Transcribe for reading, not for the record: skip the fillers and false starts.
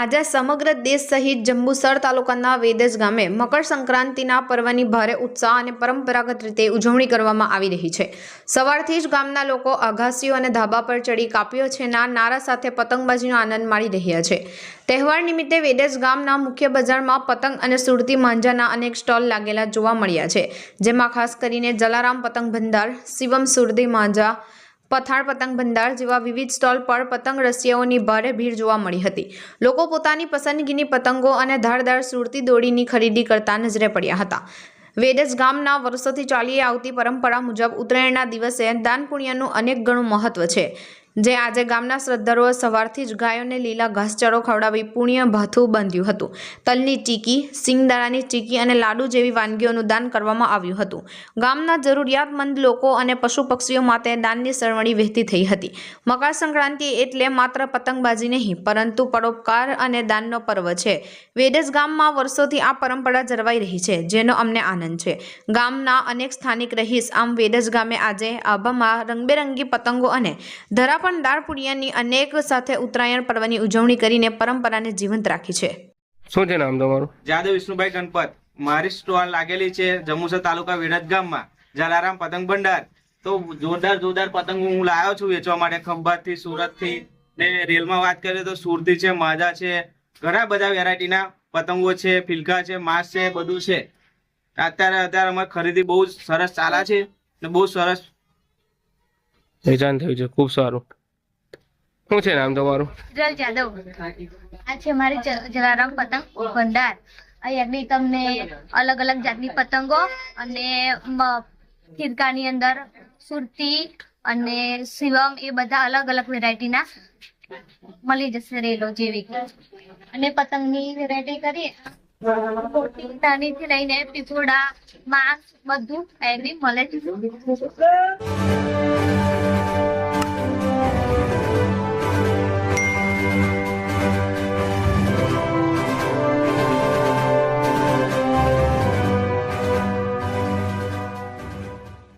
આજે સમગ્ર દેશ સહિત જંબુસર તાલુકાના વેદજ ગામે મકર સંક્રાંતિના પર્વની ભારે ઉત્સાહ અને પરંપરાગત રીતે ઉજવણી કરવામાં આવી રહી છે। સવારથી જ ગામના લોકો અગાસીઓ અને ધાબા પર ચડી કાપ્યો છે ના નારા સાથે પતંગબાજીનો આનંદ માણી રહ્યા છે। તહેવાર નિમિત્તે વેદજ ગામના મુખ્ય બજારમાં પતંગ અને સુરતી માંજાના અનેક સ્ટોલ લાગેલા જોવા મળ્યા છે, જેમાં ખાસ કરીને જલારામ પતંગ ભંડાર, શિવમ સુરતી માંજા, પથાણ પતંગ ભંડાર જેવા વિવિધ સ્ટોલ પર પતંગ રસિયાઓની ભારે ભીડ જોવા મળી હતી। લોકો પોતાની પસંદગીની પતંગો અને ધારદાર સુરતી દોરીની ખરીદી કરતા નજરે પડ્યા હતા। વેદજ ગામના વર્ષોથી ચાલી આવતી પરંપરા મુજબ ઉત્તરાયણના દિવસે દાન પુણ્યનું અનેક ગણું મહત્વ છે, જે આજે ગામના શ્રદ્ધાળુઓ સવારથી જ ગાયોને લીલા ઘાસચારો ખવડાવી પુણ્ય ભાથું બાંધ્યું હતું। તલની ચીકી, સિંગદાણાની ચીકી અને લાડુ જેવી વાનગીઓનું દાન કરવામાં આવ્યું હતું। ગામના જરૂરિયાતમંદ લોકો અને પશુ પક્ષીઓ માટે દાનની સરવણી વહેતી થઈ હતી। મકર સંક્રાંતિ એટલે માત્ર પતંગબાજી નહીં, પરંતુ પરોપકાર અને દાનનો પર્વ છે। વેદજ ગામમાં વર્ષોથી આ પરંપરા જળવાઈ રહી છે, જેનો અમને આનંદ છે। ગામના અનેક સ્થાનિક રહીશ આમ વેદજ ગામે આજે આભામાં રંગબેરંગી પતંગો અને ધરાપણદાર પુણ્યની અનેક સાથે ઉત્તરાયણ પર્વની ઉજવણી કરીને પરંપરાને જીવંત રાખી છે। શું છે નામ તમારું? જાદવ વિષ્ણુભાઈ ગણપત। મારી સ્ટોલ લાગેલી છે જંબુસર તાલુકા વેદજ ગામમાં જલારામ પતંગ ભંડાર। તો જોરદાર પતંગ હું લાવ્યો છું વેચવા માટે ખંભાતથી, સુરતથી ને રેલમાં વાત કરીએ તો સુરતી છે, માજા છે, ઘણા બધા વેરાયટીના પતંગો છે, ફિલકા છે, માસ છે, બધું છે। અત્યારે અમારી ખરીદી બહુ સરસ ચાલે છે ને બહુ સરસ વેચાણ થયું છે, ખૂબ સારું। શું છે નામ તમારું? જલ જાદવ। આ છે મારી જલારામ પતંગ ભંડાર। અહીંયાની તમને અલગ અલગ જાતની પતંગો અને ફિરકાની અંદર સુરતી અને શિવમ એ બધા અલગ અલગ વેરાયટીના મળી જશે, રેલો જેવી। અને પતંગની વેરાયટી કરીએ નાનીથી લઈને પીપોડા, માંસ બધું એની મળે છે।